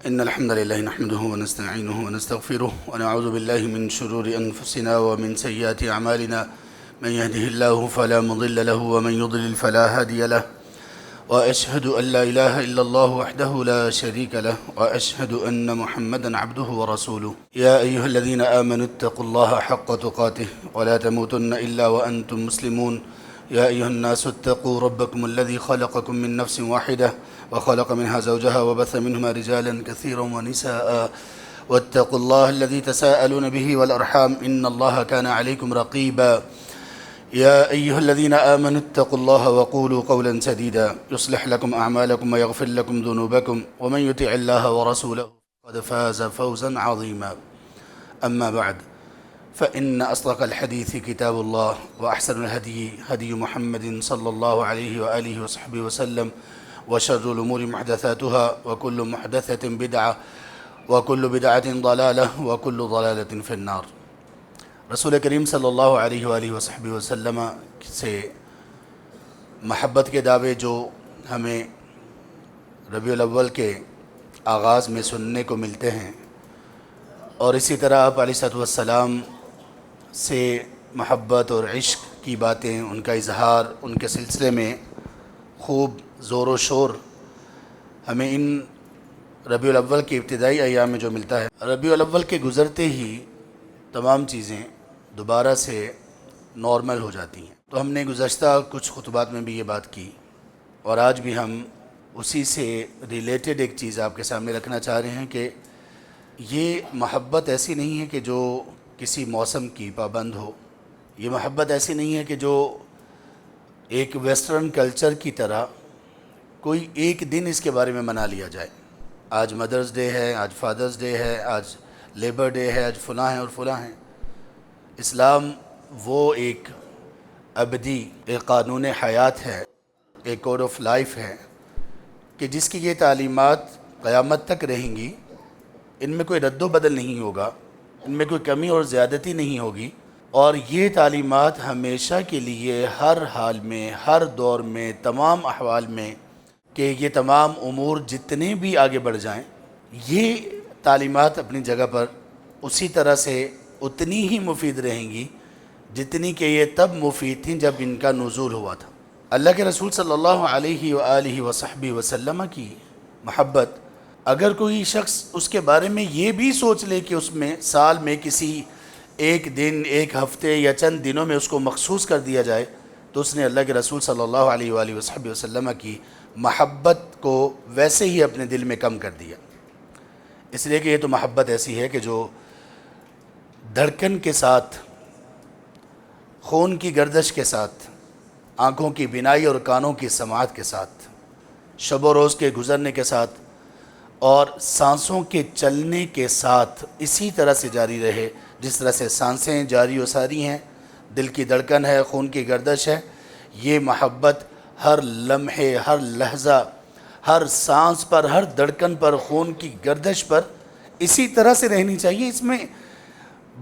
إن الحمد لله نحمده ونستعينه ونستغفره ونعوذ بالله من شرور أنفسنا ومن سيئات أعمالنا. من يهده الله فلا مضل له ومن يضلل فلا هادي له، وأشهد أن لا إله إلا الله وحده لا شريك له، وأشهد أن محمدا عبده ورسوله. يا أيها الذين آمنوا اتقوا الله حق تقاته ولا تموتن إلا وأنتم مسلمون. يا أيها الناس اتقوا ربكم الذي خلقكم من نفس واحدة وخلق منها زوجها وبث منهما رجالا كثيرا ونساء، واتقوا الله الذي تساءلون به والأرحام إن الله كان عليكم رقيبا. يا أيها الذين آمنوا اتقوا الله وقولوا قولا سديدا يصلح لكم أعمالكم ويغفر لكم ذنوبكم، ومن يطع الله ورسوله قد فاز فوزا عظيما. أما بعد، فإن أصدق الحديث كتاب الله، وأحسن الهدي هدي محمد صلى الله عليه وآله وصحبه وسلم، وشر الأمور محدثاتها وكل محدثة بدعة وكل بدعة ضلالة وكل ضلالة في النار۔ رسول کریم صلی اللہ علیہ وآلہ وصحبہ وسلم سے محبت کے دعوے جو ہمیں ربیع الاول کے آغاز میں سننے کو ملتے ہیں، اور اسی طرح آپ علیہ السلام سے محبت اور عشق کی باتیں، ان کا اظہار، ان کے سلسلے میں خوب زور و شور ہمیں ان ربیع الاول کے ابتدائی ایام میں جو ملتا ہے، ربیع الاول کے گزرتے ہی تمام چیزیں دوبارہ سے نارمل ہو جاتی ہیں۔ تو ہم نے گزشتہ کچھ خطبات میں بھی یہ بات کی، اور آج بھی ہم اسی سے ریلیٹڈ ایک چیز آپ کے سامنے رکھنا چاہ رہے ہیں کہ یہ محبت ایسی نہیں ہے کہ جو کسی موسم کی پابند ہو، یہ محبت ایسی نہیں ہے کہ جو ایک ویسٹرن کلچر کی طرح کوئی ایک دن اس کے بارے میں منا لیا جائے۔ آج مدرز ڈے ہے، آج فادرز ڈے ہے، آج لیبر ڈے ہے، آج فلاں ہیں اور فلاں ہیں۔ اسلام وہ ایک ابدی ایک قانون حیات ہے، ایک کوڈ آف لائف ہے کہ جس کی یہ تعلیمات قیامت تک رہیں گی۔ ان میں کوئی رد و بدل نہیں ہوگا، ان میں کوئی کمی اور زیادتی نہیں ہوگی، اور یہ تعلیمات ہمیشہ کے لیے ہر حال میں، ہر دور میں، تمام احوال میں، کہ یہ تمام امور جتنے بھی آگے بڑھ جائیں، یہ تعلیمات اپنی جگہ پر اسی طرح سے اتنی ہی مفید رہیں گی جتنی کہ یہ تب مفید تھیں جب ان کا نزول ہوا تھا۔ اللہ کے رسول صلی اللہ علیہ وآلہ وصحبہ وسلم کی محبت، اگر کوئی شخص اس کے بارے میں یہ بھی سوچ لے کہ اس میں سال میں کسی ایک دن، ایک ہفتے یا چند دنوں میں اس کو مخصوص کر دیا جائے، تو اس نے اللہ کے رسول صلی اللہ علیہ وآلہ وصحبہ وسلم کی محبت کو ویسے ہی اپنے دل میں کم کر دیا۔ اس لیے کہ یہ تو محبت ایسی ہے کہ جو دھڑکن کے ساتھ، خون کی گردش کے ساتھ، آنکھوں کی بینائی اور کانوں کی سماعت کے ساتھ، شب و روز کے گزرنے کے ساتھ اور سانسوں کے چلنے کے ساتھ اسی طرح سے جاری رہے، جس طرح سے سانسیں جاری و ساری ہیں، دل کی دھڑکن ہے، خون کی گردش ہے۔ یہ محبت ہر لمحے، ہر لحظہ، ہر سانس پر، ہر دھڑکن پر، خون کی گردش پر اسی طرح سے رہنی چاہیے۔ اس میں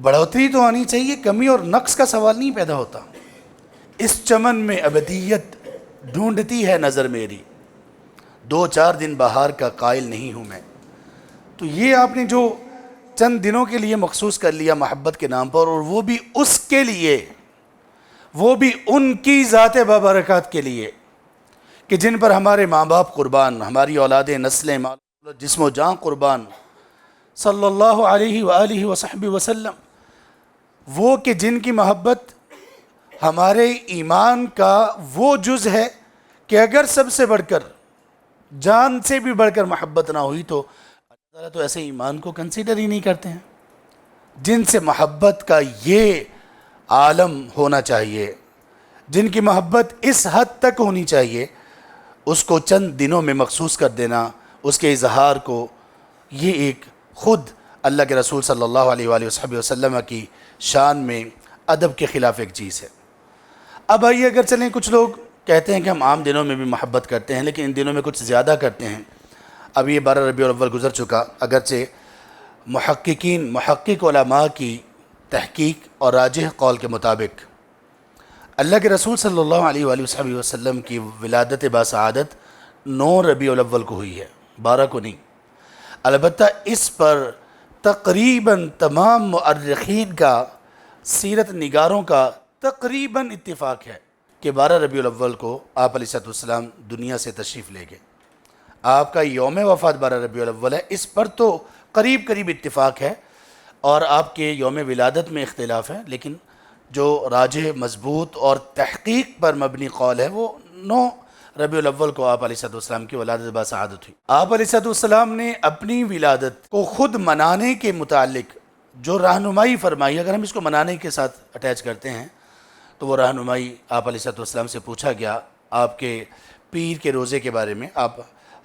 بڑھوتری تو آنی چاہیے، کمی اور نقص کا سوال نہیں پیدا ہوتا۔ اس چمن میں ابدیت ڈھونڈتی ہے نظر میری، 2-4 دن بہار کا قائل نہیں ہوں میں۔ تو یہ آپ نے جو چند دنوں کے لیے مخصوص کر لیا محبت کے نام پر، اور وہ بھی اس کے لیے، وہ بھی ان کی ذات بابرکات کے لیے کہ جن پر ہمارے ماں باپ قربان، ہماری اولادیں، نسلیں، جسم و جان قربان، صلی اللہ علیہ وآلہ وصحبہ وسلم، وہ کہ جن کی محبت ہمارے ایمان کا وہ جز ہے کہ اگر سب سے بڑھ کر، جان سے بھی بڑھ کر محبت نہ ہوئی تو اللہ تعالیٰ تو ایسے ایمان کو کنسیڈر ہی نہیں کرتے ہیں۔ جن سے محبت کا یہ عالم ہونا چاہیے، جن کی محبت اس حد تک ہونی چاہیے، اس کو چند دنوں میں مخصوص کر دینا، اس کے اظہار کو، یہ ایک خود اللہ کے رسول صلی اللہ علیہ وآلہ وصحبہ وسلم کی شان میں ادب کے خلاف ایک چیز ہے۔ اب آئیے، اگر چلیں، کچھ لوگ کہتے ہیں کہ ہم عام دنوں میں بھی محبت کرتے ہیں، لیکن ان دنوں میں کچھ زیادہ کرتے ہیں۔ اب یہ 12 ربیع الاول گزر چکا، اگرچہ محقق علماء کی تحقیق اور راجح قول کے مطابق اللہ کے رسول صلی اللہ علیہ وآلہ وصحبہ وسلم کی ولادت باسعادت 9 ربیع الاول کو ہوئی ہے، 12 کو نہیں۔ البتہ اس پر تقریباً تمام مؤرخین کا، سیرت نگاروں کا تقریباً اتفاق ہے کہ 12 ربیع الاول کو آپ علیہ السلام دنیا سے تشریف لے گئے۔ آپ کا یوم وفات 12 ربیع الاول ہے، اس پر تو قریب قریب اتفاق ہے، اور آپ کے یوم ولادت میں اختلاف ہے، لیکن جو راجح مضبوط اور تحقیق پر مبنی قول ہے وہ 9 ربیع الاول کو آپ علیہ السلام کی ولادت باسعادت ہوئی۔ آپ علیہ السلام نے اپنی ولادت کو خود منانے کے متعلق جو رہنمائی فرمائی، اگر ہم اس کو منانے کے ساتھ اٹیچ کرتے ہیں تو وہ رہنمائی آپ علیہ السلام سے پوچھا گیا آپ کے پیر کے روزے کے بارے میں۔ آپ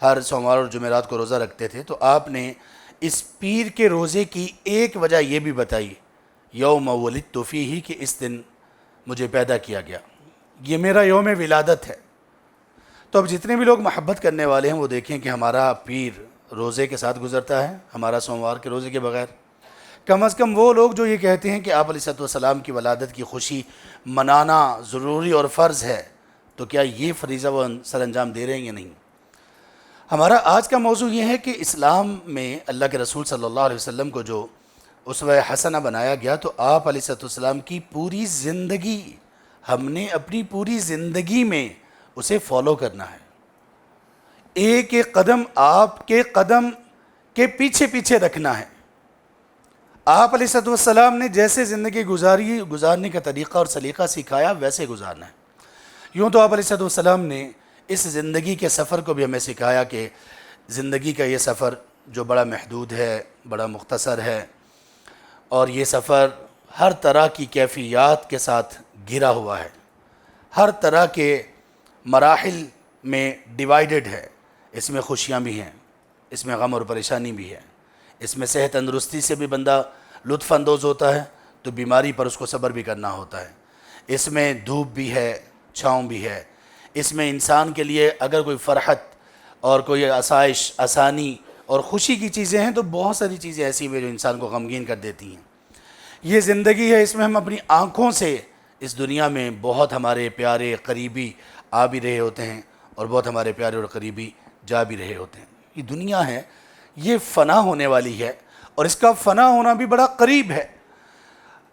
ہر سوموار اور جمعرات کو روزہ رکھتے تھے، تو آپ نے اس پیر کے روزے کی ایک وجہ یہ بھی بتائی، یوم ولدت فیہ، کہ اس دن مجھے پیدا کیا گیا، یہ میرا یوم ولادت ہے۔ تو اب جتنے بھی لوگ محبت کرنے والے ہیں وہ دیکھیں کہ ہمارا پیر روزے کے ساتھ گزرتا ہے، ہمارا سوموار کے روزے کے بغیر۔ کم از کم وہ لوگ جو یہ کہتے ہیں کہ آپ علیہ السلام کی ولادت کی خوشی منانا ضروری اور فرض ہے، تو کیا یہ فریضہ وہ سر انجام دے رہے ہیں یا نہیں؟ ہمارا آج کا موضوع یہ ہے کہ اسلام میں اللہ کے رسول صلی اللہ علیہ وسلم کو جو اسوہ حسنہ بنایا گیا، تو آپ علیہ السلام کی پوری زندگی ہم نے اپنی پوری زندگی میں اسے فالو کرنا ہے۔ ایک ایک قدم آپ کے قدم کے پیچھے پیچھے رکھنا ہے۔ آپ علیہ السلام نے جیسے زندگی گزارنے کا طریقہ اور سلیقہ سکھایا، ویسے گزارنا ہے۔ یوں تو آپ علیہ السلام نے اس زندگی کے سفر کو بھی ہمیں سکھایا کہ زندگی کا یہ سفر جو بڑا محدود ہے، بڑا مختصر ہے، اور یہ سفر ہر طرح کی کیفیات کے ساتھ گھرا ہوا ہے، ہر طرح کے مراحل میں ڈیوائیڈڈ ہے۔ اس میں خوشیاں بھی ہیں، اس میں غم اور پریشانی بھی ہے، اس میں صحت تندرستی سے بھی بندہ لطف اندوز ہوتا ہے، تو بیماری پر اس کو صبر بھی کرنا ہوتا ہے۔ اس میں دھوپ بھی ہے، چھاؤں بھی ہے۔ اس میں انسان کے لیے اگر کوئی فرحت اور کوئی آسائش، آسانی اور خوشی کی چیزیں ہیں، تو بہت ساری چیزیں ایسی ہیں جو انسان کو غمگین کر دیتی ہیں۔ یہ زندگی ہے، اس میں ہم اپنی آنکھوں سے اس دنیا میں بہت ہمارے پیارے قریبی آ بھی رہے ہوتے ہیں، اور بہت ہمارے پیارے اور قریبی جا بھی رہے ہوتے ہیں۔ یہ دنیا ہے، یہ فنا ہونے والی ہے، اور اس کا فنا ہونا بھی بڑا قریب ہے۔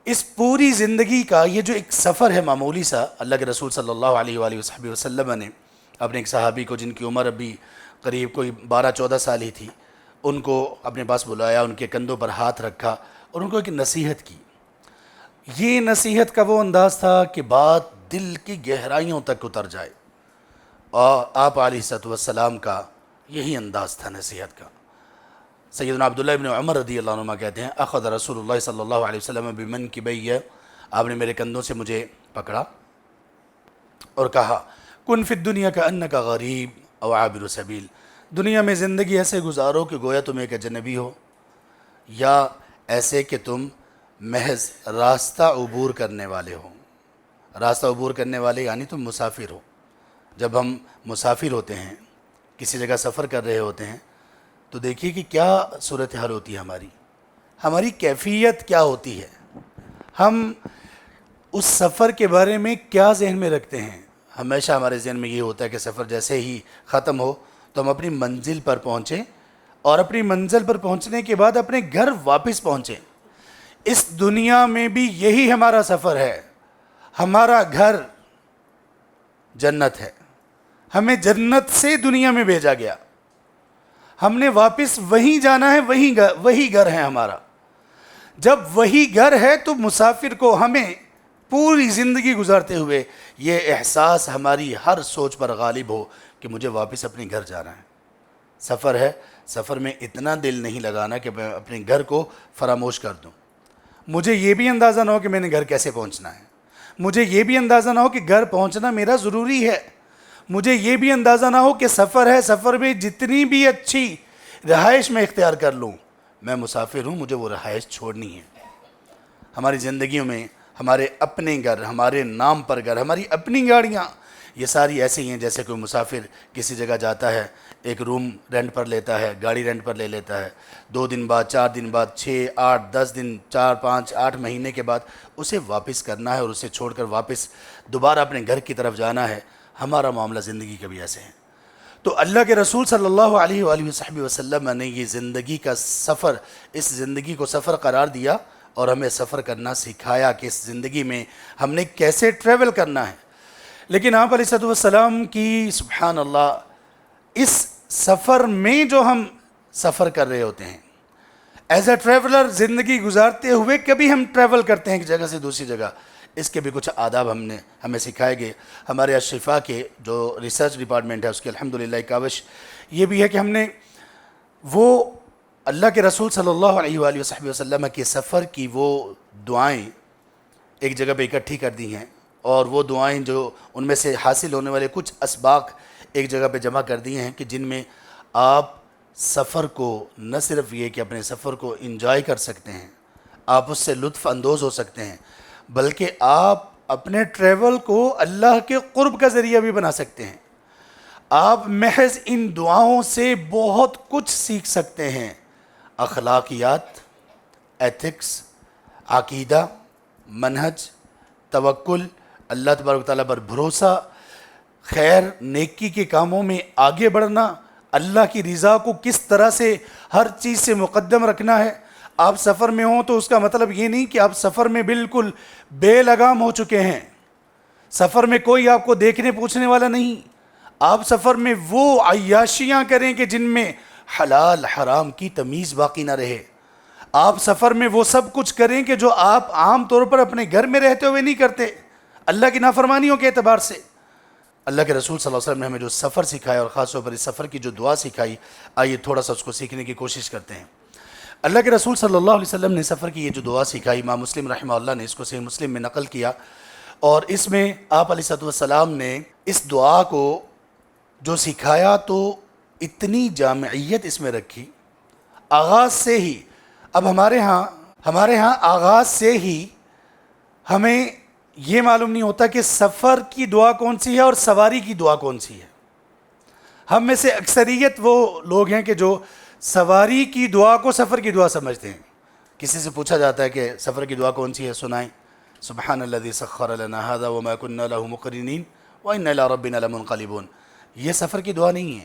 اس پوری زندگی کا یہ جو ایک سفر ہے معمولی سا، اللہ کے رسول صلی اللہ علیہ وآلہ وسلم نے اپنے ایک صحابی کو، جن کی عمر ابھی قریب کوئی 12-14 سال ہی تھی، ان کو اپنے پاس بلایا، ان کے کندھوں پر ہاتھ رکھا اور ان کو ایک نصیحت کی۔ یہ نصیحت کا وہ انداز تھا کہ بات دل کی گہرائیوں تک اتر جائے، اور آپ علیہ السلام کا یہی انداز تھا نصیحت کا۔ سیدنا عبداللہ ابن عمر رضی اللہ عنہ کہتے ہیں، اخذ رسول اللہ صلی اللہ علیہ وسلم بمنکبی، آپ نے میرے کندھوں سے مجھے پکڑا اور کہا، کن فی الدنیا کأنک غریب او عابر سبیل، دنیا میں زندگی ایسے گزارو کہ گویا تم ایک اجنبی ہو، یا ایسے کہ تم محض راستہ عبور کرنے والے ہو۔ راستہ عبور کرنے والے یعنی تم مسافر ہو۔ جب ہم مسافر ہوتے ہیں، کسی جگہ سفر کر رہے ہوتے ہیں، تو دیکھیے کہ کیا صورتحال ہوتی ہے ہماری کیفیت کیا ہوتی ہے، ہم اس سفر کے بارے میں کیا ذہن میں رکھتے ہیں۔ ہمیشہ ہمارے ذہن میں یہ ہوتا ہے کہ سفر جیسے ہی ختم ہو تو ہم اپنی منزل پر پہنچیں، اور اپنی منزل پر پہنچنے کے بعد اپنے گھر واپس پہنچیں۔ اس دنیا میں بھی یہی ہمارا سفر ہے۔ ہمارا گھر جنت ہے، ہمیں جنت سے دنیا میں بھیجا گیا، ہم نے واپس وہیں جانا ہے، وہی گھر ہے ہمارا۔ جب وہی گھر ہے تو مسافر کو ہمیں پوری زندگی گزارتے ہوئے یہ احساس ہماری ہر سوچ پر غالب ہو کہ مجھے واپس اپنے گھر جانا ہے۔ سفر ہے، سفر میں اتنا دل نہیں لگانا کہ میں اپنے گھر کو فراموش کر دوں۔ مجھے یہ بھی اندازہ نہ ہو کہ میں نے گھر کیسے پہنچنا ہے، مجھے یہ بھی اندازہ نہ ہو کہ گھر پہنچنا میرا ضروری ہے، مجھے یہ بھی اندازہ نہ ہو کہ سفر ہے، سفر میں جتنی بھی اچھی رہائش میں اختیار کر لوں، میں مسافر ہوں، مجھے وہ رہائش چھوڑنی ہے۔ ہماری زندگیوں میں ہمارے اپنے گھر، ہمارے نام پر گھر، ہماری اپنی گاڑیاں، یہ ساری ایسے ہی ہیں جیسے کوئی مسافر کسی جگہ جاتا ہے، ایک روم رینٹ پر لیتا ہے، گاڑی رینٹ پر لے لیتا ہے، 2 دن بعد، 4 دن بعد، 6، 8، 10 دن، 4، 5، 8 مہینے کے بعد اسے واپس کرنا ہے، اور اسے چھوڑ کر واپس دوبارہ اپنے گھر کی طرف جانا ہے۔ ہمارا معاملہ زندگی کا بھی ایسے ہے۔ تو اللہ کے رسول صلی اللہ علیہ وآلہ وسلم نے یہ زندگی کا سفر، اس زندگی کو سفر قرار دیا اور ہمیں سفر کرنا سکھایا کہ اس زندگی میں ہم نے کیسے ٹریول کرنا ہے۔ لیکن آپ علیہ السلام کی سبحان اللہ اس سفر میں جو ہم سفر کر رہے ہوتے ہیں، ایز اے ٹریولر زندگی گزارتے ہوئے کبھی ہم ٹریول کرتے ہیں ایک جگہ سے دوسری جگہ، اس کے بھی کچھ آداب ہمیں سکھائے گئے۔ ہمارے اشرفا کے جو ریسرچ ڈپارٹمنٹ ہے اس کے الحمدللہ کاوش یہ بھی ہے کہ ہم نے وہ اللہ کے رسول صلی اللہ علیہ وآلہ وسلم کے سفر کی وہ دعائیں ایک جگہ پہ اکٹھی کر دی ہیں، اور وہ دعائیں جو ان میں سے حاصل ہونے والے کچھ اسباق ایک جگہ پہ جمع کر دیے ہیں کہ جن میں آپ سفر کو نہ صرف یہ کہ اپنے سفر کو انجوائے کر سکتے ہیں، آپ اس سے لطف اندوز ہو سکتے ہیں، بلکہ آپ اپنے ٹریول کو اللہ کے قرب کا ذریعہ بھی بنا سکتے ہیں۔ آپ محض ان دعاؤں سے بہت کچھ سیکھ سکتے ہیں، اخلاقیات، ایتھکس، عقیدہ، منہج، توکل، اللہ تبارک و تعالیٰ پر بھروسہ، خیر نیکی کے کاموں میں آگے بڑھنا، اللہ کی رضا کو کس طرح سے ہر چیز سے مقدم رکھنا ہے۔ آپ سفر میں ہوں تو اس کا مطلب یہ نہیں کہ آپ سفر میں بالکل بے لگام ہو چکے ہیں، سفر میں کوئی آپ کو دیکھنے پوچھنے والا نہیں۔ آپ سفر میں وہ عیاشیاں کریں کہ جن میں حلال حرام کی تمیز باقی نہ رہے۔ آپ سفر میں وہ سب کچھ کریں کہ جو آپ عام طور پر اپنے گھر میں رہتے ہوئے نہیں کرتے، اللہ کی نافرمانیوں کے اعتبار سے۔ اللہ کے رسول صلی اللہ علیہ وسلم نے ہمیں جو سفر سکھایا اور خاص طور پر اس سفر کی جو دعا سکھائی، آئیے تھوڑا سا اس کو سیکھنے کی کوشش کرتے ہیں۔ اللہ کے رسول صلی اللہ علیہ وسلم نے سفر کی یہ جو دعا سکھائی، امام مسلم رحمہ اللہ نے اس کو صحیح مسلم میں نقل کیا، اور اس میں آپ علیہ السلام نے اس دعا کو جو سکھایا تو اتنی جامعیت اس میں رکھی، آغاز سے ہی۔ اب ہمارے ہاں آغاز سے ہی ہمیں یہ معلوم نہیں ہوتا کہ سفر کی دعا کون سی ہے اور سواری کی دعا کون سی ہے۔ ہم میں سے اکثریت وہ لوگ ہیں کہ جو سواری کی دعا کو سفر کی دعا سمجھتے ہیں۔ کسی سے پوچھا جاتا ہے کہ سفر کی دعا کون سی ہے، سنائیں۔ سبحان الذی سخر لنا ھذا وما كنا له مقرنین وإنا إلی ربنا لمنقلبون۔ یہ سفر کی دعا نہیں ہے،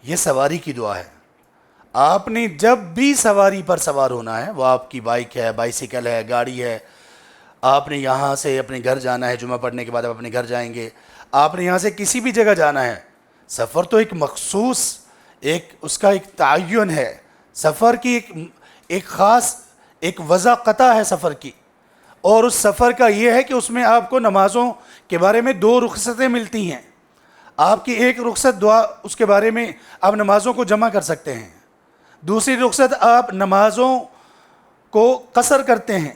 یہ سواری کی دعا ہے۔ آپ نے جب بھی سواری پر سوار ہونا ہے، وہ آپ کی بائک ہے، بائیسیکل ہے، گاڑی ہے، آپ نے یہاں سے اپنے گھر جانا ہے، جمعہ پڑھنے کے بعد آپ اپنے گھر جائیں گے، آپ نے یہاں سے کسی بھی جگہ جانا ہے، سفر تو ایک مخصوص اس کا ایک تعین ہے، سفر کی ایک خاص ایک وضع قطع ہے سفر کی، اور اس سفر کا یہ ہے کہ اس میں آپ کو نمازوں کے بارے میں 2 رخصتیں ملتی ہیں۔ آپ کی ایک رخصت دعا، اس کے بارے میں آپ نمازوں کو جمع کر سکتے ہیں، دوسری رخصت آپ نمازوں کو قصر کرتے ہیں،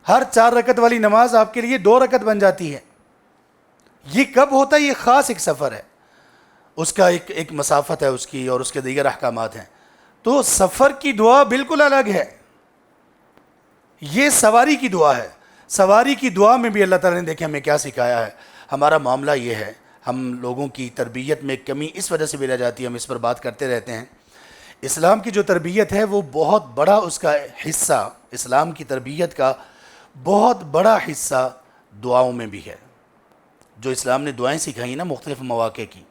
ہر 4 رکعت والی نماز آپ کے لیے 2 رکعت بن جاتی ہے۔ یہ کب ہوتا ہے؟ یہ خاص ایک سفر ہے، اس کا ایک مسافت ہے اس کی، اور اس کے دیگر احکامات ہیں۔ تو سفر کی دعا بالکل الگ ہے، یہ سواری کی دعا ہے۔ سواری کی دعا میں بھی اللہ تعالیٰ نے دیکھیں ہمیں کیا سکھایا ہے۔ ہمارا معاملہ یہ ہے، ہم لوگوں کی تربیت میں کمی اس وجہ سے بھی رہ جاتی ہے، ہم اس پر بات کرتے رہتے ہیں۔ اسلام کی جو تربیت ہے وہ بہت بڑا اس کا حصہ، اسلام کی تربیت کا بہت بڑا حصہ دعاؤں میں بھی ہے۔ جو اسلام نے دعائیں سکھائی نا مختلف مواقع کی،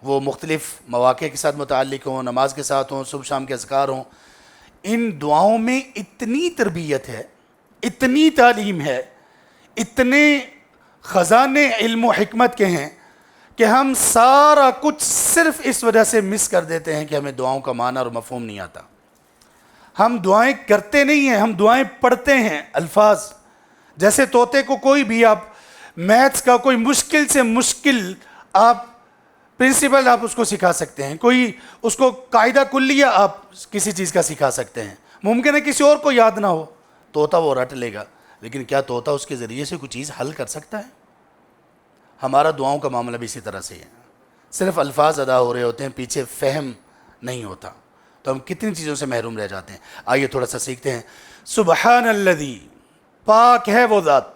وہ مختلف مواقع کے ساتھ متعلق ہوں، نماز کے ساتھ ہوں، صبح شام کے اذکار ہوں، ان دعاؤں میں اتنی تربیت ہے، اتنی تعلیم ہے، اتنے خزانے علم و حکمت کے ہیں کہ ہم سارا کچھ صرف اس وجہ سے مس کر دیتے ہیں کہ ہمیں دعاؤں کا معنی اور مفہوم نہیں آتا۔ ہم دعائیں کرتے نہیں ہیں، ہم دعائیں پڑھتے ہیں الفاظ۔ جیسے طوطے کو کوئی بھی آپ میتھس کا کوئی مشکل سے مشکل آپ پرنسپل آپ اس کو سکھا سکتے ہیں، کوئی اس کو قاعدہ کلیہ آپ کسی چیز کا سکھا سکتے ہیں، ممکن ہے کسی اور کو یاد نہ ہو، طوطا وہ رٹ لے گا، لیکن کیا طوطا اس کے ذریعے سے کوئی چیز حل کر سکتا ہے؟ ہمارا دعاؤں کا معاملہ بھی اسی طرح سے ہے، صرف الفاظ ادا ہو رہے ہوتے ہیں، پیچھے فہم نہیں ہوتا، تو ہم کتنی چیزوں سے محروم رہ جاتے ہیں۔ آئیے تھوڑا سا سیکھتے ہیں۔ سبحان الذی، پاک ہے وہ ذات۔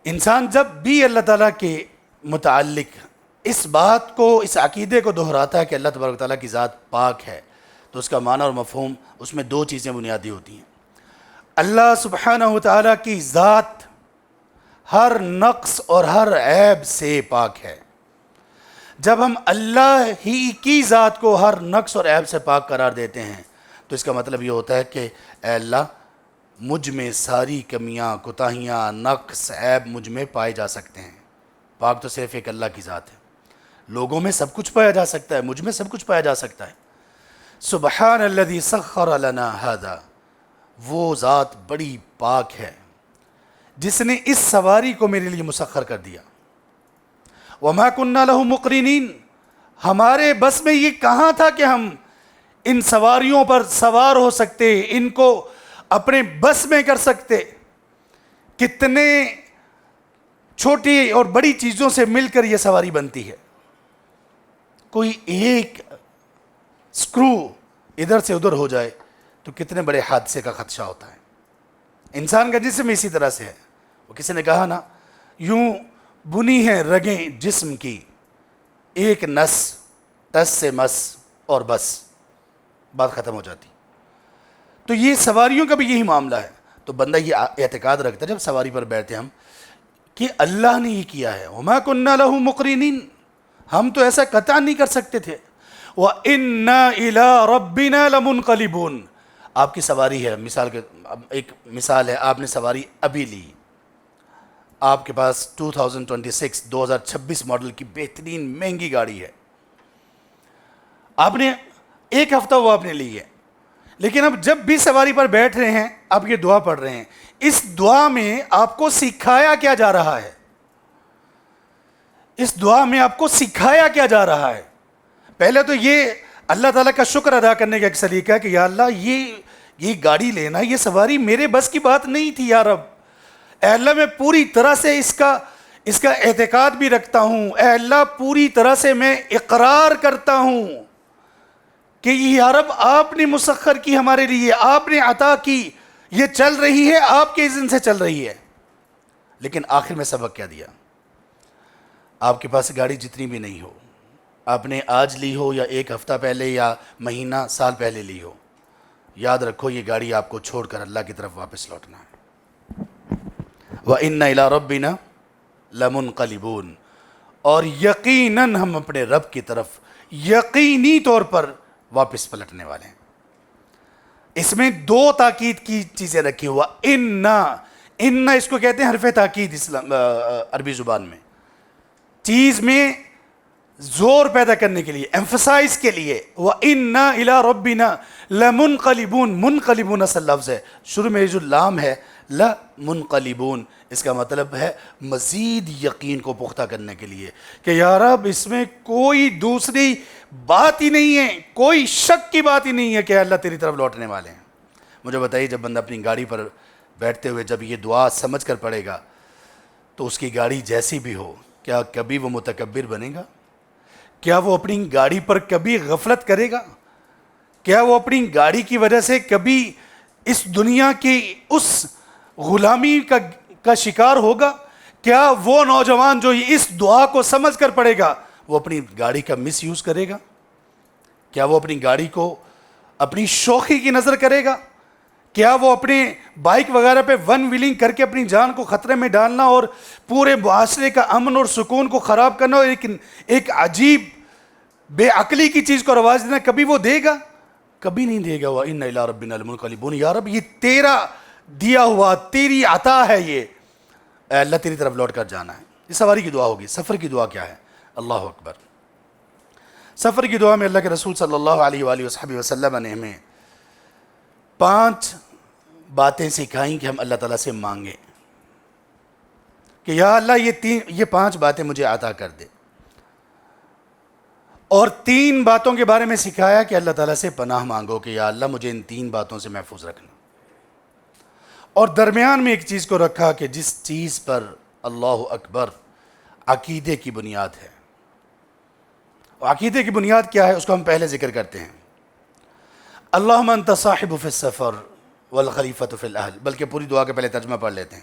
انسان جب بھی اللہ تعالیٰ کے متعلق اس بات کو، اس عقیدے کو دہراتا ہے کہ اللہ تبارک و تعالیٰ کی ذات پاک ہے، تو اس کا معنی اور مفہوم اس میں 2 چیزیں بنیادی ہوتی ہیں۔ اللہ سبحانہ و تعالیٰ کی ذات ہر نقص اور ہر عیب سے پاک ہے۔ جب ہم اللہ ہی کی ذات کو ہر نقص اور عیب سے پاک قرار دیتے ہیں تو اس کا مطلب یہ ہوتا ہے کہ اے اللہ مجھ میں ساری کمیاں، کوتاہیاں، نقص، عیب مجھ میں پائے جا سکتے ہیں۔ پاک تو صرف ایک اللہ کی ذات ہے، لوگوں میں سب کچھ پایا جا سکتا ہے، مجھ میں سب کچھ پایا جا سکتا ہے۔ سبحان الذی سخر لنا ھذا، وہ ذات بڑی پاک ہے جس نے اس سواری کو میرے لیے مسخر کر دیا۔ وما کننا لہ مقرنین، ہمارے بس میں یہ کہاں تھا کہ ہم ان سواریوں پر سوار ہو سکتے، ان کو اپنے بس میں کر سکتے۔ کتنے چھوٹی اور بڑی چیزوں سے مل کر یہ سواری بنتی ہے۔ کوئی ایک سکرو ادھر سے ادھر ہو جائے تو کتنے بڑے حادثے کا خدشہ ہوتا ہے۔ انسان کا جسم اسی طرح سے ہے۔ وہ کسی نے کہا نا، یوں بنی ہیں رگیں جسم کی، ایک نس تس سے مس اور بس، بات ختم ہو جاتی۔ تو یہ سواریوں کا بھی یہی معاملہ ہے۔ تو بندہ یہ اعتقاد رکھتا ہے جب سواری پر بیٹھتے ہم کہ اللہ نے یہ کیا ہے۔ وما کننا لہ مقرنین، ہم تو ایسا قطعا نہیں کر سکتے تھے۔ وَإِنَّا إِلَىٰ رَبِّنَا لَمُنْقَلِبُونَ، آپ کی سواری ہے، ایک مثال ہے، آپ نے سواری ابھی لی، آپ کے پاس 2026 ماڈل کی بہترین مہنگی گاڑی ہے، آپ نے ایک ہفتہ وہ آپ نے لی ہے، لیکن اب جب بھی سواری پر بیٹھ رہے ہیں آپ یہ دعا پڑھ رہے ہیں، اس دعا میں آپ کو سکھایا کیا جا رہا ہے؟ اس دعا میں آپ کو سکھایا کیا جا رہا ہے؟ پہلے تو یہ اللہ تعالیٰ کا شکر ادا کرنے کا ایک سلیقہ ہے کہ یا اللہ یہ گاڑی لینا، یہ سواری میرے بس کی بات نہیں تھی یا رب۔ اے اللہ میں پوری طرح سے اس کا اعتقاد بھی رکھتا ہوں، اے اللہ پوری طرح سے میں اقرار کرتا ہوں کہ یا رب آپ نے مسخر کی ہمارے لیے، آپ نے عطا کی، یہ چل رہی ہے آپ کے اذن سے چل رہی ہے۔ لیکن آخر میں سبق کیا دیا؟ آپ کے پاس گاڑی جتنی بھی نہیں ہو، آپ نے آج لی ہو یا ایک ہفتہ پہلے یا مہینہ سال پہلے لی ہو، یاد رکھو یہ گاڑی آپ کو چھوڑ کر اللہ کی طرف واپس لوٹنا ہے۔ وَإِنَّ إِلَىٰ رَبِّنَا لَمُنْقَلِبُونَ، اور یقیناً ہم اپنے رب کی طرف یقینی طور پر واپس پلٹنے والے ہیں۔ اس میں دو تاکید کی چیزیں رکھی ہوا، ان اس کو کہتے ہیں حرف تاکید عربی زبان میں، چیز میں زور پیدا کرنے کے لیے، ایمفسائز کے لیے۔ وَإِنَّا إِلَىٰ رَبِّنَا لَمُنْقَلِبُونَ، منقلبون اصل لفظ ہے، شروع میں جو لام ہے لَمُنْقَلِبُونَ، اس کا مطلب ہے مزید یقین کو پختہ کرنے کے لیے کہ یا رب اس میں کوئی دوسری بات ہی نہیں ہے، کوئی شک کی بات ہی نہیں ہے کہ اللہ تیری طرف لوٹنے والے ہیں۔ مجھے بتائیے جب بندہ اپنی گاڑی پر بیٹھتے ہوئے جب یہ دعا سمجھ کر پڑھے گا تو اس کی گاڑی جیسی بھی ہو، کیا کبھی وہ متکبر بنے گا؟ کیا وہ اپنی گاڑی پر کبھی غفلت کرے گا؟ کیا وہ اپنی گاڑی کی وجہ سے کبھی اس دنیا کی اس غلامی کا شکار ہوگا؟ کیا وہ نوجوان جو اس دعا کو سمجھ کر پڑھے گا وہ اپنی گاڑی کا مس یوز کرے گا؟ کیا وہ اپنی گاڑی کو اپنی شوخی کی نظر کرے گا؟ کیا وہ اپنے بائک وغیرہ پہ ون ویلنگ کر کے اپنی جان کو خطرے میں ڈالنا اور پورے معاشرے کا امن اور سکون کو خراب کرنا اور ایک عجیب بے عقلی کی چیز کو رواج دینا کبھی وہ دے گا؟ کبھی نہیں دے گا۔ وَإِنَّ إِلَىٰ رَبِّنَا لَمُنْقَلِبُونَ، یا رب یہ تیرا دیا ہوا، تیری عطا ہے، یہ اے اللہ تیری طرف لوٹ کر جانا ہے۔ یہ سواری کی دعا ہوگی۔ سفر کی دعا کیا ہے؟ اللہ اکبر۔ سفر کی دعا میں اللہ کے رسول صلی اللہ علیہ وآلہ وصحبہ وسلم نے ہمیں 5 باتیں سکھائیں کہ ہم اللہ تعالیٰ سے مانگیں کہ یا اللہ یہ 5 باتیں مجھے عطا کر دے، اور 3 باتوں کے بارے میں سکھایا کہ اللہ تعالیٰ سے پناہ مانگو کہ یا اللہ مجھے ان 3 باتوں سے محفوظ رکھنا، اور درمیان میں ایک چیز کو رکھا کہ جس چیز پر اللہ اکبر عقیدے کی بنیاد ہے۔ عقیدے کی بنیاد کیا ہے اس کو ہم پہلے ذکر کرتے ہیں۔ اللہم انت صاحب فی السفر والخلیفۃ فی الاہل، بلکہ پوری دعا کے پہلے ترجمہ پڑھ لیتے ہیں۔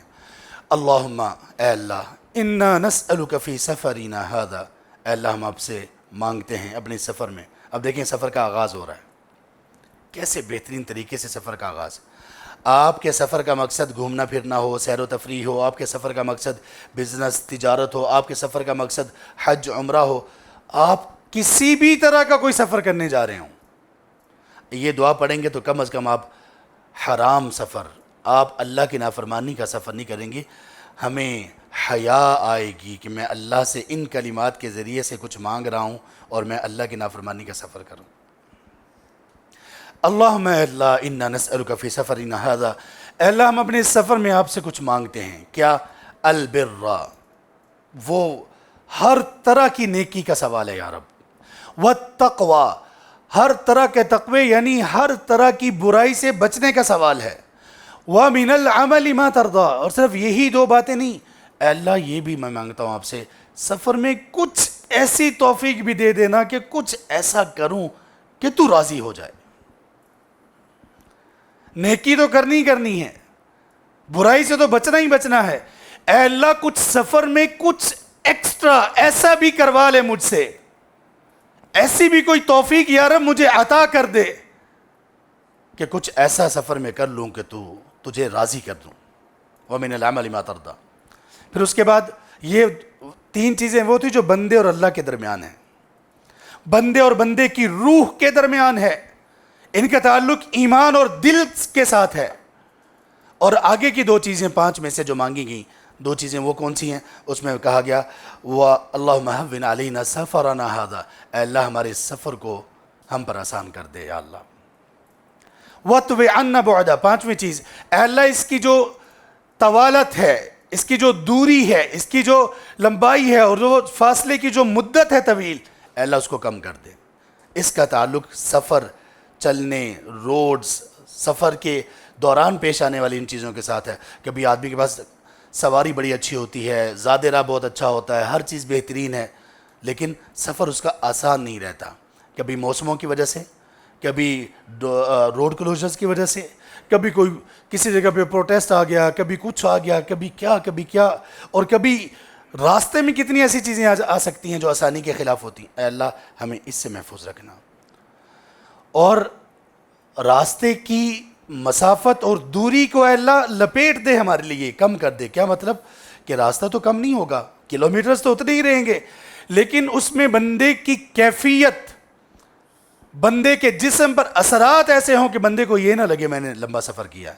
اللہم، اے اللہ، انا نسألک فی سفرنا ھذا، اے اللہ ہم آپ سے مانگتے ہیں اپنے سفر میں۔ اب دیکھیں سفر کا آغاز ہو رہا ہے، کیسے بہترین طریقے سے سفر کا آغاز۔ آپ کے سفر کا مقصد گھومنا پھرنا ہو، سیر و تفریح ہو، آپ کے سفر کا مقصد بزنس تجارت ہو، آپ کے سفر کا مقصد حج عمرہ ہو، آپ کسی بھی طرح کا کوئی سفر کرنے جا رہے ہوں، یہ دعا پڑھیں گے تو کم از کم آپ حرام سفر، آپ اللہ کی نافرمانی کا سفر نہیں کریں گے. ہمیں حیا آئے گی کہ میں اللہ سے ان کلمات کے ذریعے سے کچھ مانگ رہا ہوں اور میں اللہ کی نافرمانی کا سفر کروں. اللہم اے اللہ انا نسألک فی سفرنا ھذا، اے اللہ ہم اپنے اس سفر میں آپ سے کچھ مانگتے ہیں. کیا؟ البر، وہ ہر طرح کی نیکی کا سوال ہے یا رب. والتقوی، ہر طرح کے تقوی یعنی ہر طرح کی برائی سے بچنے کا سوال ہے. وَمِنَ الْعَمَلِ مَا تَرْضَى، اور صرف یہی دو باتیں نہیں، اے اللہ یہ بھی میں مانگتا ہوں آپ سے سفر میں کچھ ایسی توفیق بھی دے دینا کہ کچھ ایسا کروں کہ تو راضی ہو جائے. نیکی تو کرنی ہے، برائی سے تو بچنا ہی بچنا ہے. اے اللہ کچھ سفر میں کچھ ایکسٹرا ایسا بھی کروا لے مجھ سے، ایسی بھی کوئی توفیق یا رب مجھے عطا کر دے کہ کچھ ایسا سفر میں کر لوں کہ تجھے راضی کر دوں. وَمِنَ الْعَمَلِ مَا تَرْضَى. پھر اس کے بعد یہ تین چیزیں وہ تھی جو بندے اور اللہ کے درمیان ہیں، بندے اور بندے کی روح کے درمیان ہے، ان کا تعلق ایمان اور دل کے ساتھ ہے. اور آگے کی دو چیزیں 5 میں سے جو مانگی گئیں، 2 چیزیں وہ کون سی ہیں؟ اس میں کہا گیا اللہم ہون علینا سفرنا ھذا، اے اللہ ہمارے اس سفر کو ہم پر آسان کر دے یا اللہ. وَاطْوِ عَنَّا بُعْدَ، 5ویں چیز، اے اللہ اس کی جو طوالت ہے، اس کی جو دوری ہے، اس کی جو لمبائی ہے اور جو فاصلے کی جو مدت ہے طویل، اے اللہ اس کو کم کر دے. اس کا تعلق سفر، چلنے، روڈز، سفر کے دوران پیش آنے والی ان چیزوں کے ساتھ ہے. کبھی آدمی کے پاس سواری بڑی اچھی ہوتی ہے، زادہ راہ بہت اچھا ہوتا ہے، ہر چیز بہترین ہے، لیکن سفر اس کا آسان نہیں رہتا. کبھی موسموں کی وجہ سے، کبھی روڈ کلوزرز کی وجہ سے، کبھی کوئی کسی جگہ پہ پروٹیسٹ آ گیا، کبھی کچھ آ گیا، کبھی کیا، اور کبھی راستے میں کتنی ایسی چیزیں آ سکتی ہیں جو آسانی کے خلاف ہوتی ہیں. اے اللہ ہمیں اس سے محفوظ رکھنا. اور راستے کی مسافت اور دوری کو اے اللہ لپیٹ دے ہمارے لیے، کم کر دے. کیا مطلب؟ کہ راستہ تو کم نہیں ہوگا، کلومیٹرز تو اتنے ہی رہیں گے، لیکن اس میں بندے کی کیفیت، بندے کے جسم پر اثرات ایسے ہوں کہ بندے کو یہ نہ لگے میں نے لمبا سفر کیا ہے،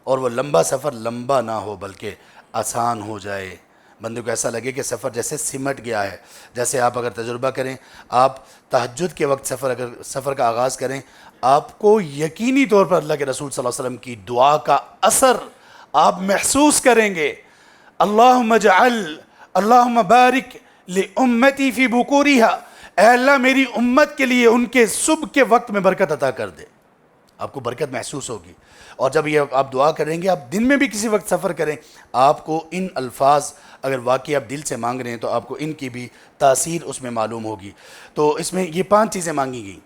اور وہ لمبا سفر لمبا نہ ہو بلکہ آسان ہو جائے. بندے کو ایسا لگے کہ سفر جیسے سمٹ گیا ہے. جیسے آپ اگر تجربہ کریں، آپ تہجد کے وقت سفر کا آغاز کریں، آپ کو یقینی طور پر اللہ کے رسول صلی اللہ علیہ وسلم کی دعا کا اثر آپ محسوس کریں گے. اللہم بارک لامتی فی بکورہا، اے اللہ میری امت کے لیے ان کے صبح کے وقت میں برکت عطا کر دے. آپ کو برکت محسوس ہوگی. اور جب یہ آپ دعا کریں گے، آپ دن میں بھی کسی وقت سفر کریں، آپ کو ان الفاظ اگر واقعی آپ دل سے مانگ رہے ہیں تو آپ کو ان کی بھی تاثیر اس میں معلوم ہوگی. تو اس میں یہ 5 چیزیں مانگی گئیں.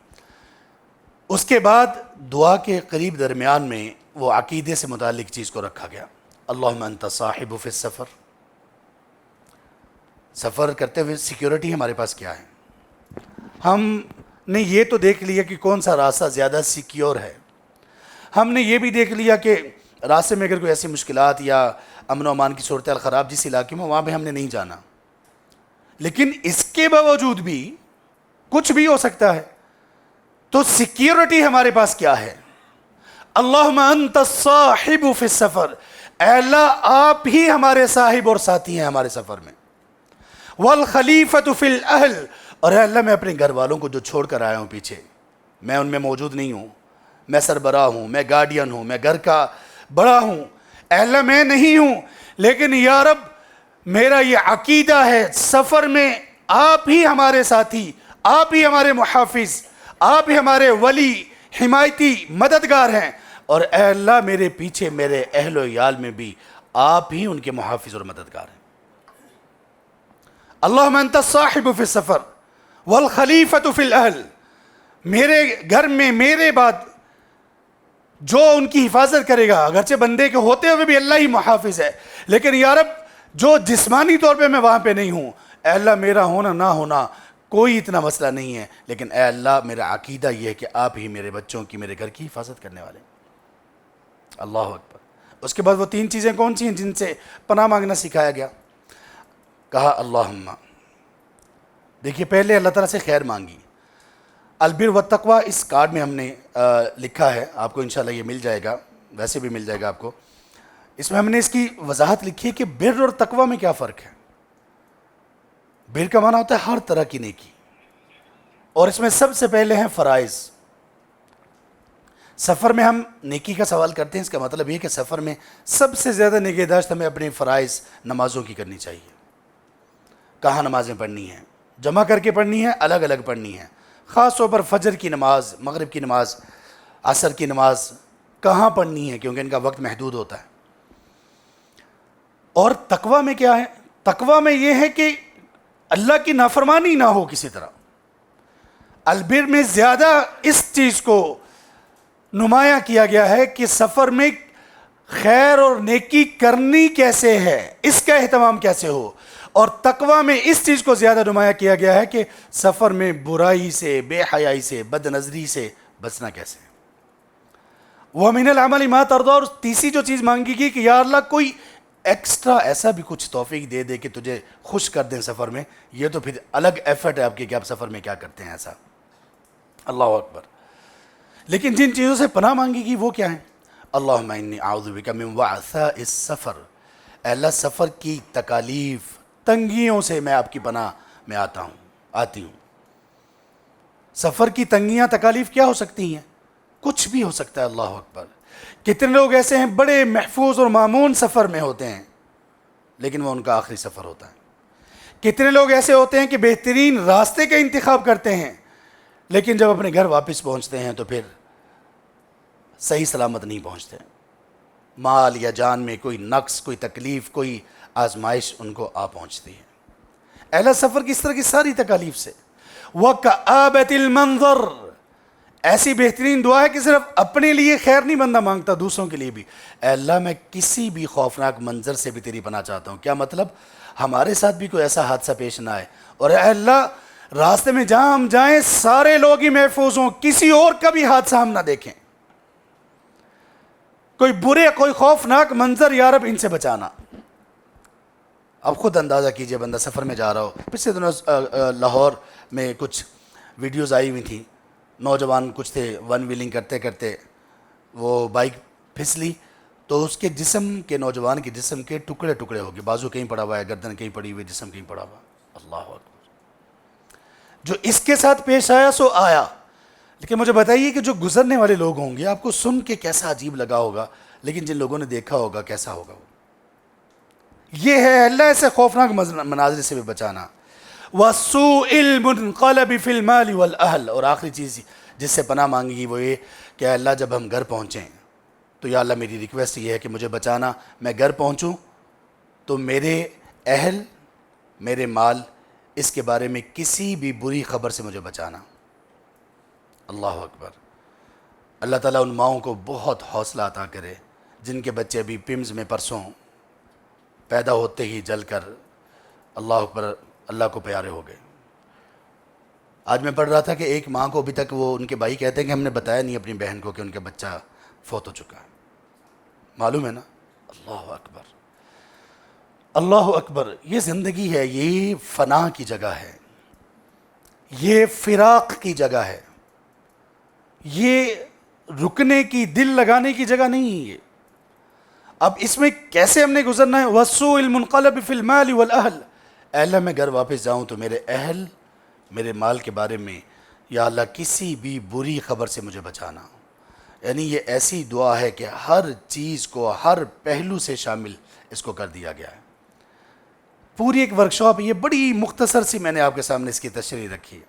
اس کے بعد دعا کے قریب درمیان میں وہ عقیدے سے متعلق چیز کو رکھا گیا. اللہم انت صاحب فی السفر، سفر کرتے ہوئے سیکیورٹی ہمارے پاس کیا ہے؟ ہم نے یہ تو دیکھ لیا کہ کون سا راستہ زیادہ سیکیور ہے، ہم نے یہ بھی دیکھ لیا کہ راستے میں اگر کوئی ایسی مشکلات یا امن و امان کی صورتحال خراب جس علاقے میں، وہاں پہ ہم نے نہیں جانا. لیکن اس کے باوجود بھی کچھ بھی ہو سکتا ہے، تو سیکیورٹی ہمارے پاس کیا ہے؟ اللہم انت الصاحب فی السفر، اے اللہ آپ ہی ہمارے صاحب اور ساتھی ہیں ہمارے سفر میں. والخلیفۃ فی الاہل، اور اے اللہ میں اپنے گھر والوں کو جو چھوڑ کر آیا ہوں پیچھے، میں ان میں موجود نہیں ہوں، میں سربراہ ہوں، میں گارڈین ہوں، میں گھر کا بڑا ہوں، اے اللہ میں نہیں ہوں، لیکن یا رب میرا یہ عقیدہ ہے سفر میں آپ ہی ہمارے ساتھی، آپ ہی ہمارے محافظ، آپ ہی ہمارے ولی، حمایتی، مددگار ہیں، اور اے اللہ میرے پیچھے میرے اہل و عیال میں بھی آپ ہی ان کے محافظ اور مددگار ہیں. اللہم انت الصاحب فی السفر والخلیفۃ فی الاہل، میرے گھر میں میرے بعد جو ان کی حفاظت کرے گا، اگرچہ بندے کے ہوتے ہوئے بھی اللہ ہی محافظ ہے، لیکن یا رب جو جسمانی طور پہ میں وہاں پہ نہیں ہوں، اے اللہ میرا ہونا نہ ہونا کوئی اتنا مسئلہ نہیں ہے، لیکن اے اللہ میرا عقیدہ یہ ہے کہ آپ ہی میرے بچوں کی، میرے گھر کی حفاظت کرنے والے. اللہ اکبر. اس کے بعد وہ 3 چیزیں کون سی ہیں جن سے پناہ مانگنا سکھایا گیا؟ کہا اللہم دیکھیے پہلے اللہ تعالیٰ سے خیر مانگی. البر والتقویٰ اس کارڈ میں ہم نے لکھا ہے، آپ کو انشاءاللہ یہ مل جائے گا، ویسے بھی مل جائے گا آپ کو. اس میں ہم نے اس کی وضاحت لکھی ہے کہ بر اور تقویٰ میں کیا فرق ہے. بر کا معنی ہوتا ہے ہر طرح کی نیکی، اور اس میں سب سے پہلے ہیں فرائض. سفر میں ہم نیکی کا سوال کرتے ہیں، اس کا مطلب یہ کہ سفر میں سب سے زیادہ نگہداشت ہمیں اپنے فرائض نمازوں کی کرنی چاہیے. کہاں نمازیں پڑھنی ہیں، جمع کر کے پڑھنی ہے، الگ الگ پڑھنی ہے. خاص طور پر فجر کی نماز، مغرب کی نماز، عصر کی نماز کہاں پڑھنی ہے، کیونکہ ان کا وقت محدود ہوتا ہے. اور تقویٰ میں کیا ہے؟ تقویٰ میں یہ ہے کہ اللہ کی نافرمانی نہ ہو کسی طرح. البر میں زیادہ اس چیز کو نمایاں کیا گیا ہے کہ سفر میں خیر اور نیکی کرنی کیسے ہے، اس کا اہتمام کیسے ہو. اور تقویٰ میں اس چیز کو زیادہ نمایاں کیا گیا ہے کہ سفر میں برائی سے، بے حیائی سے، بد نظری سے بچنا کیسے. وَمِنَ الْعَمَلِ مَا تَرْضَىٰ، اور تیسری جو چیز مانگی گئی کہ یا اللہ کوئی ایکسٹرا ایسا بھی کچھ توفیق دے کہ تجھے خوش کر دیں سفر میں. یہ تو پھر الگ ایفرٹ ہے آپ کی کہ آپ سفر میں کیا کرتے ہیں ایسا. اللہ اکبر. لیکن جن چیزوں سے پناہ مانگی گئی وہ کیا ہیں؟ اللہم انی اعوذ بک من وعثاء السفر. اے اللہ سفر کی تکالیف، تنگیوں سے میں آپ کی پناہ میں آتی ہوں. سفر کی تنگیاں، تکالیف کیا ہو سکتی ہیں؟ کچھ بھی ہو سکتا ہے. اللہ اکبر. کتنے لوگ ایسے ہیں بڑے محفوظ اور مامون سفر میں ہوتے ہیں، لیکن وہ ان کا آخری سفر ہوتا ہے. کتنے لوگ ایسے ہوتے ہیں کہ بہترین راستے کا انتخاب کرتے ہیں، لیکن جب اپنے گھر واپس پہنچتے ہیں تو پھر صحیح سلامت نہیں پہنچتے. مال یا جان میں کوئی نقص، کوئی تکلیف، کوئی آزمائش ان کو پہنچتی ہے. اہل سفر کی اس طرح کی ساری تکالیف سے. وَكَآبَةِ الْمَنظَرِ، ایسی بہترین دعا ہے کہ صرف اپنے لیے خیر نہیں بندہ مانگتا، دوسروں کے لیے بھی. اے اللہ میں کسی بھی خوفناک منظر سے بھی تیری پناہ چاہتا ہوں. کیا مطلب؟ ہمارے ساتھ بھی کوئی ایسا حادثہ پیش نہ آئے، اور اے اللہ راستے میں جہاں ہم جائیں سارے لوگ ہی محفوظ ہوں، کسی اور کا بھی حادثہ ہم نہ دیکھیں. کوئی برے، کوئی خوفناک منظر یا رب ان سے بچانا. اب خود اندازہ کیجئے بندہ سفر میں جا رہا ہو. پچھلے دنوں لاہور میں کچھ ویڈیوز آئی ہوئی تھیں، نوجوان کچھ تھے، ون ویلنگ کرتے کرتے وہ بائک پھسلی تو اس کے جسم کے، نوجوان کے جسم کے ٹکڑے ٹکڑے ہو گئے. بازو کہیں پڑا ہوا ہے، گردن کہیں پڑی ہوئی، جسم کہیں پڑا ہوا. اللہ اکبر. جو اس کے ساتھ پیش آیا سو آیا. لیکن مجھے بتائیے کہ جو گزرنے والے لوگ ہوں گے آپ کو سن کے کیسا عجیب لگا ہوگا، لیکن جن لوگوں نے دیکھا ہوگا کیسا ہوگا. یہ ہے اللہ ایسے خوفناک مناظر سے بھی بچانا. وَسُوءِ الْمُنْقَلَبِ فِي الْمَالِ وَالْأَهْلِ، اور آخری چیز جس سے پناہ مانگی گی وہ یہ کہ اللہ جب ہم گھر پہنچیں تو یا اللہ میری ریکویسٹ یہ ہے کہ مجھے بچانا، میں گھر پہنچوں تو میرے اہل، میرے مال، اس کے بارے میں کسی بھی بری خبر سے مجھے بچانا. اللہ اکبر. اللہ تعالیٰ ان ماؤں کو بہت حوصلہ عطا کرے جن کے بچے ابھی پمز میں پرسوں پیدا ہوتے ہی جل کر اللہ اکبر اللہ کو پیارے ہو گئے. آج میں پڑھ رہا تھا کہ ایک ماں کو ابھی تک وہ ان کے بھائی کہتے ہیں کہ ہم نے بتایا نہیں اپنی بہن کو کہ ان کا بچہ فوت ہو چکا ہے. معلوم ہے نا؟ اللہ اکبر. اللہ اکبر. یہ زندگی ہے، یہ فنا کی جگہ ہے، یہ فراق کی جگہ ہے، یہ رکنے کی، دل لگانے کی جگہ نہیں ہے. اب اس میں کیسے ہم نے گزرنا ہے؟ وَسُوءِ الْمُنْقَلَبِ فِي الْمَالِ وَالْأَهْلِ. اے اللہ میں گھر واپس جاؤں تو میرے اہل، میرے مال کے بارے میں یا اللہ کسی بھی بری خبر سے مجھے بچانا. یعنی یہ ایسی دعا ہے کہ ہر چیز کو، ہر پہلو سے شامل اس کو کر دیا گیا ہے. پوری ایک ورکشاپ، یہ بڑی مختصر سی میں نے آپ کے سامنے اس کی تشریح رکھی ہے.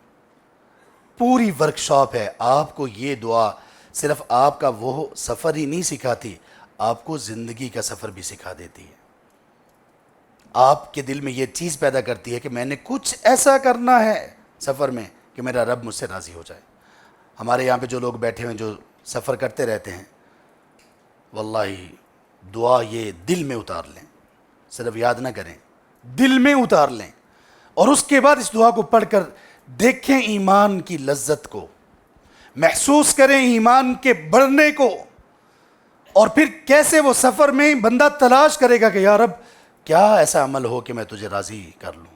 پوری ورکشاپ ہے. آپ کو یہ دعا صرف آپ کا وہ سفر ہی نہیں سکھاتی، آپ کو زندگی کا سفر بھی سکھا دیتی ہے. آپ کے دل میں یہ چیز پیدا کرتی ہے کہ میں نے کچھ ایسا کرنا ہے سفر میں کہ میرا رب مجھ سے راضی ہو جائے. ہمارے یہاں پہ جو لوگ بیٹھے ہوئے جو سفر کرتے رہتے ہیں، واللہ دعا یہ دل میں اتار لیں، صرف یاد نہ کریں، دل میں اتار لیں، اور اس کے بعد اس دعا کو پڑھ کر دیکھیں ایمان کی لذت کو، محسوس کریں ایمان کے بڑھنے کو، اور پھر کیسے وہ سفر میں بندہ تلاش کرے گا کہ یا رب کیا ایسا عمل ہو کہ میں تجھے راضی کر لوں.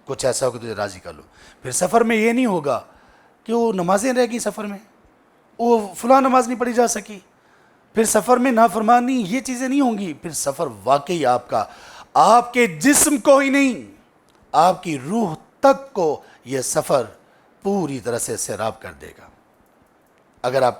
کچھ ایسا ہو کہ تجھے راضی کر لو. پھر سفر میں یہ نہیں ہوگا کہ وہ نمازیں رہ گئیں سفر میں، وہ فلاں نماز نہیں پڑھی جا سکی، پھر سفر میں نافرمانی، یہ چیزیں نہیں ہوں گی. پھر سفر واقعی آپ کا، آپ کے جسم کو ہی نہیں، آپ کی روح تک کو یہ سفر پوری طرح سے سیراب کر دے گا اگر آپ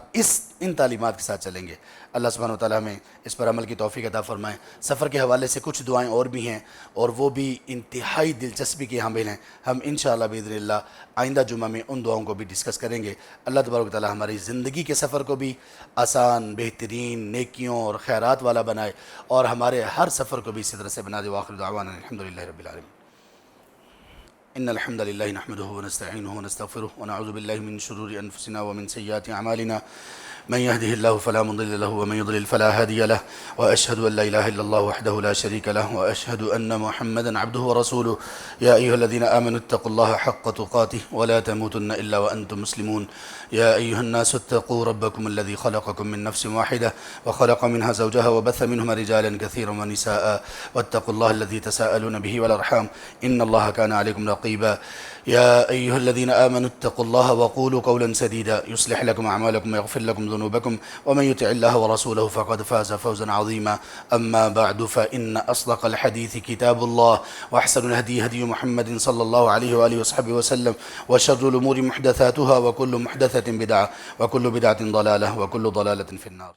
ان تعلیمات کے ساتھ چلیں گے. اللہ سبحانہ وتعالی ہمیں اس پر عمل کی توفیق عطا فرمائے. سفر کے حوالے سے کچھ دعائیں اور بھی ہیں اور وہ بھی انتہائی دلچسپی کے حامل ہیں. ہم انشاءاللہ باذن اللہ آئندہ جمعہ میں ان دعاؤں کو بھی ڈسکس کریں گے. اللہ تبارک و تعالی ہماری زندگی کے سفر کو بھی آسان، بہترین، نیکیوں اور خیرات والا بنائے اور ہمارے ہر سفر کو بھی اسی طرح سے بنا دے. وآخر دعوانا الحمدللہ رب العالمین. إن الحمد لله نحمده ونستعينه ونستغفره ونعوذ بالله من شرور أنفسنا ومن سيئات أعمالنا من يهده الله فلا مضل له ومن يضلل فلا هادي له وأشهد أن لا إله إلا الله وحده لا شريك له وأشهد أن محمدا عبده ورسوله. يا أيها الذين آمنوا اتقوا الله حق تقاته ولا تموتن إلا وأنتم مسلمون. يا أيها الناس اتقوا ربكم الذي خلقكم من نفس واحدة وخلق منها زوجها وبث منهما رجالا كثيرا ونساء واتقوا الله الذي تساءلون به والأرحام إن الله كان عليكم رقيبا. يا أيها الذين آمنوا اتقوا الله وقولوا قولا سديدا يصلح لكم أعمالكم ويغفر لكم ذنوبكم ومن يطع الله ورسوله فقد فاز فوزا عظيما. أما بعد فإن أصدق الحديث كتاب الله وأحسن الهدي هدي محمد صلى الله عليه وآله وصحبه وسلم وشر الأمور محدثاتها وكل محدثة بدعة وكل بدعة ضلالة وكل ضلالة في النار.